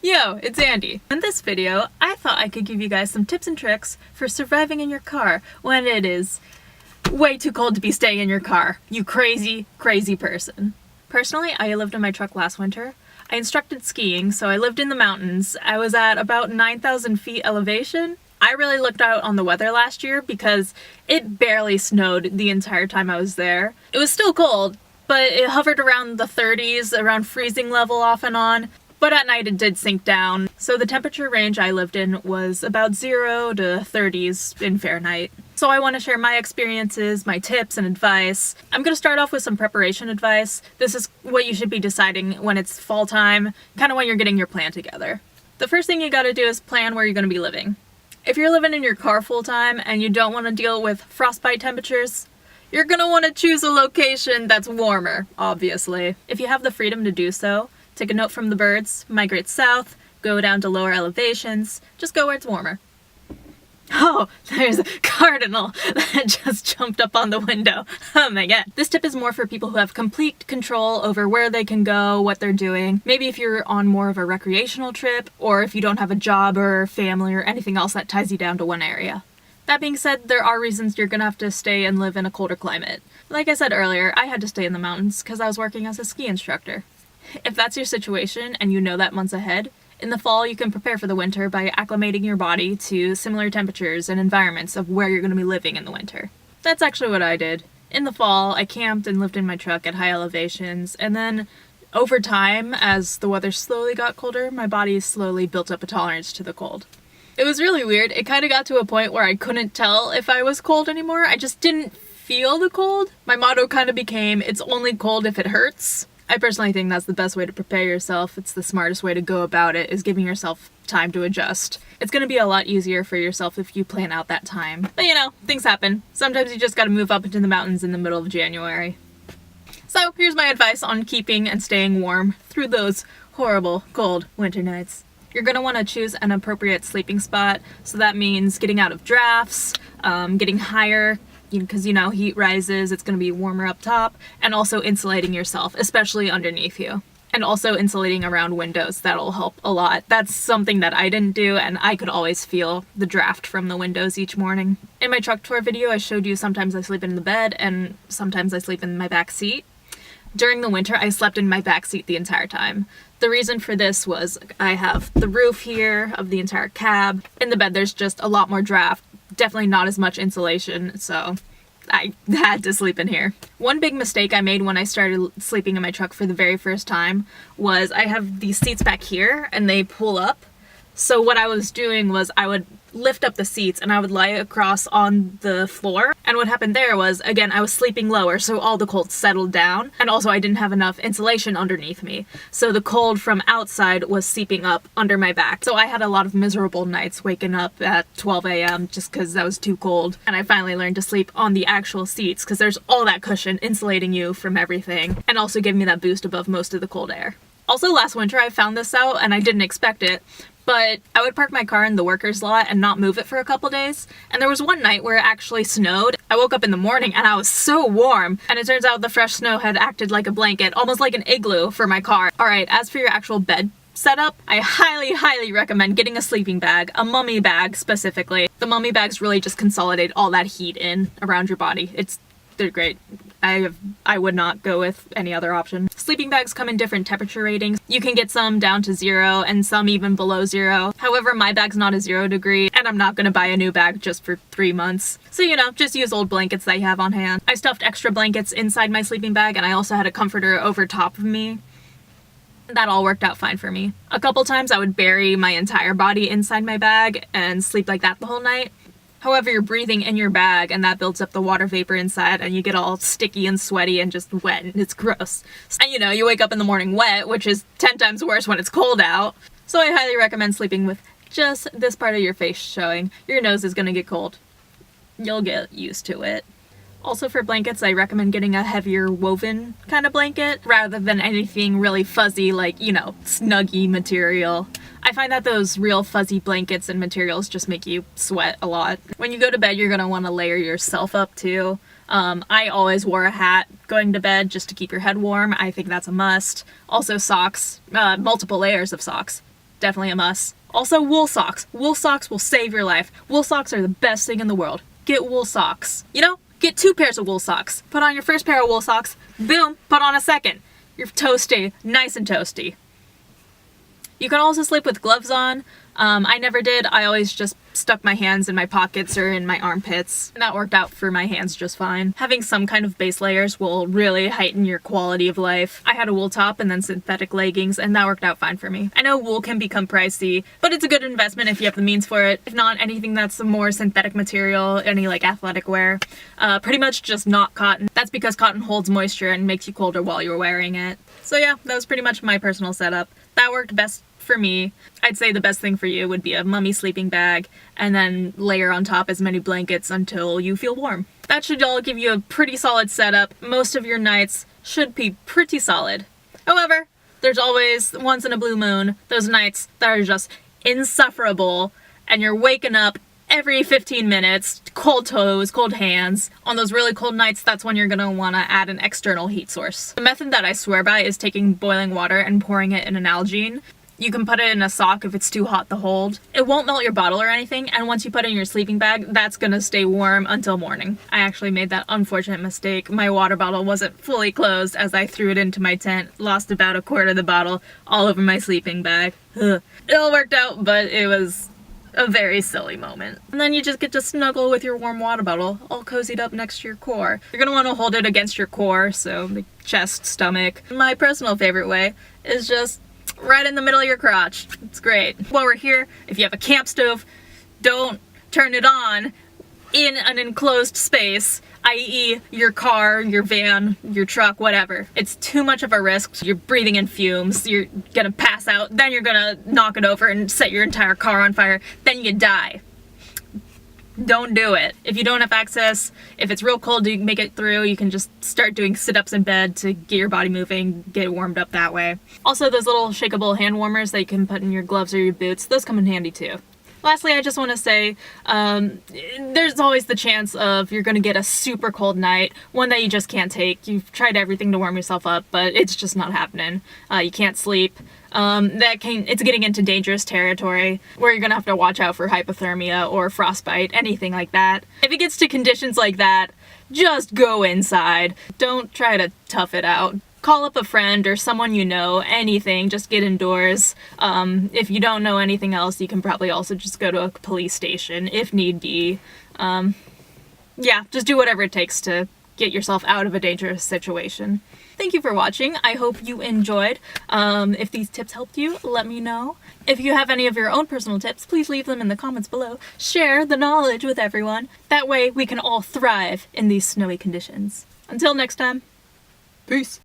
Yo, it's Andy. In this video, I thought I could give you guys some tips and tricks for surviving in your car when it is way too cold to be staying in your car. You crazy, crazy person. Personally, I lived in my truck last winter. I instructed skiing, so I lived in the mountains. I was at about 9,000 feet elevation. I really looked out on the weather last year because it barely snowed the entire time I was there. It was still cold, but it hovered around the 30s, around freezing level off and on. But at night it did sink down, so the temperature range I lived in was about 0 to 30s in Fahrenheit. So I want to share my experiences, my tips and advice. I'm going to start off with some preparation advice. This is what you should be deciding when it's fall time, kind of when you're getting your plan together. The first thing you gotta do is plan where you're going to be living. If you're living in your car full time and you don't want to deal with frostbite temperatures, you're going to want to choose a location that's warmer, obviously. If you have the freedom to do so, take a note from the birds, migrate south, go down to lower elevations, just go where it's warmer. Oh, there's a cardinal that just jumped up on the window. Oh my god. This tip is more for people who have complete control over where they can go, what they're doing. Maybe if you're on more of a recreational trip, or if you don't have a job or family or anything else that ties you down to one area. That being said, there are reasons you're gonna have to stay and live in a colder climate. Like I said earlier, I had to stay in the mountains because I was working as a ski instructor. If that's your situation and you know that months ahead, in the fall you can prepare for the winter by acclimating your body to similar temperatures and environments of where you're going to be living in the winter. That's actually what I did. In the fall, I camped and lived in my truck at high elevations, and then over time, as the weather slowly got colder, my body slowly built up a tolerance to the cold. It was really weird. It kind of got to a point where I couldn't tell if I was cold anymore. I just didn't feel the cold. My motto kind of became, it's only cold if it hurts. I personally think that's the best way to prepare yourself. It's the smartest way to go about it, is giving yourself time to adjust. It's going to be a lot easier for yourself if you plan out that time. But you know, things happen. Sometimes you just gotta move up into the mountains in the middle of January. So here's my advice on keeping and staying warm through those horrible, cold winter nights. You're going to want to choose an appropriate sleeping spot. So that means getting out of drafts, getting higher, because you know, heat rises, it's going to be warmer up top, and also insulating yourself, especially underneath you. And also insulating around windows, that'll help a lot. That's something that I didn't do, and I could always feel the draft from the windows each morning. In my truck tour video, I showed you sometimes I sleep in the bed, and sometimes I sleep in my back seat. During the winter, I slept in my back seat the entire time. The reason for this was I have the roof here of the entire cab. In the bed, there's just a lot more draft. Definitely not as much insulation, so I had to sleep in here. One big mistake I made when I started sleeping in my truck for the very first time was I have these seats back here and they pull up. So what I was doing was I would lift up the seats and I would lie across on the floor. And what happened there was, again, I was sleeping lower, so all the cold settled down. And also I didn't have enough insulation underneath me. So the cold from outside was seeping up under my back. So I had a lot of miserable nights waking up at 12 a.m. just because I was too cold. And I finally learned to sleep on the actual seats because there's all that cushion insulating you from everything. And also giving me that boost above most of the cold air. Also last winter I found this out and I didn't expect it. But I would park my car in the workers' lot and not move it for a couple days. And there was one night where it actually snowed. I woke up in the morning and I was so warm. And it turns out the fresh snow had acted like a blanket, almost like an igloo for my car. Alright, as for your actual bed setup, I highly, highly recommend getting a sleeping bag, a mummy bag specifically. The mummy bags really just consolidate all that heat in around your body. They're great. I would not go with any other option. Sleeping bags come in different temperature ratings. You can get some down to 0 and some even below 0. However, my bag's not a 0 degree and I'm not gonna buy a new bag just for 3 months. So you know, just use old blankets that you have on hand. I stuffed extra blankets inside my sleeping bag and I also had a comforter over top of me. That all worked out fine for me. A couple times I would bury my entire body inside my bag and sleep like that the whole night. However, you're breathing in your bag and that builds up the water vapor inside and you get all sticky and sweaty and just wet and it's gross. And you know, you wake up in the morning wet, which is 10 times worse when it's cold out. So I highly recommend sleeping with just this part of your face showing. Your nose is gonna get cold. You'll get used to it. Also for blankets, I recommend getting a heavier woven kind of blanket rather than anything really fuzzy like, you know, snuggy material. I find that those real fuzzy blankets and materials just make you sweat a lot. When you go to bed, you're gonna want to layer yourself up too. I always wore a hat going to bed just to keep your head warm. I think that's a must. Also socks, multiple layers of socks. definitely a must. Also, wool socks. Wool socks will save your life. Wool socks are the best thing in the world. Get wool socks. You know, get 2 pairs of wool socks. Put on your first pair of wool socks, boom, put on a second. You're toasty, nice and toasty. You can also sleep with gloves on. I never did. I always just stuck my hands in my pockets or in my armpits, and that worked out for my hands just fine. Having some kind of base layers will really heighten your quality of life. I had a wool top and then synthetic leggings, and that worked out fine for me. I know wool can become pricey, but it's a good investment if you have the means for it. If not, anything that's a more synthetic material, any like athletic wear, pretty much just not cotton. That's because cotton holds moisture and makes you colder while you're wearing it. So yeah, that was pretty much my personal setup. That worked best for me. I'd say the best thing for you would be a mummy sleeping bag and then layer on top as many blankets until you feel warm. That should all give you a pretty solid setup. Most of your nights should be pretty solid. However, there's always, once in a blue moon, those nights that are just insufferable and you're waking up every 15 minutes, cold toes, cold hands. On those really cold nights, that's when you're gonna wanna add an external heat source. The method that I swear by is taking boiling water and pouring it in an Nalgene. You can put it in a sock if it's too hot to hold. It won't melt your bottle or anything, and once you put it in your sleeping bag, that's gonna stay warm until morning. I actually made that unfortunate mistake. My water bottle wasn't fully closed as I threw it into my tent, lost about a quart of the bottle all over my sleeping bag. Ugh. It all worked out, but it was a very silly moment. And then you just get to snuggle with your warm water bottle, all cozied up next to your core. You're gonna wanna hold it against your core, so the chest, stomach. My personal favorite way is just right in the middle of your crotch. It's great. While we're here, if you have a camp stove, don't turn it on in an enclosed space, i.e. your car, your van, your truck, whatever. It's too much of a risk. You're breathing in fumes, you're gonna pass out, then you're gonna knock it over and set your entire car on fire, then you die. Don't do it. If you don't have access, if it's real cold to make it through, you can just start doing sit-ups in bed to get your body moving, get warmed up that way. Also, those little shakeable hand warmers that you can put in your gloves or your boots, those come in handy too. Lastly, I just want to say, there's always the chance of you're going to get a super cold night, one that you just can't take. You've tried everything to warm yourself up, but it's just not happening. You can't sleep. It's getting into dangerous territory where you're going to have to watch out for hypothermia or frostbite, anything like that. If it gets to conditions like that, just go inside. Don't try to tough it out. Call up a friend or someone you know, anything, just get indoors. If you don't know anything else, you can probably also just go to a police station if need be. Yeah, just do whatever it takes to get yourself out of a dangerous situation. Thank you for watching. I hope you enjoyed. If these tips helped you, let me know. If you have any of your own personal tips, please leave them in the comments below. Share the knowledge with everyone. That way we can all thrive in these snowy conditions. Until next time, peace.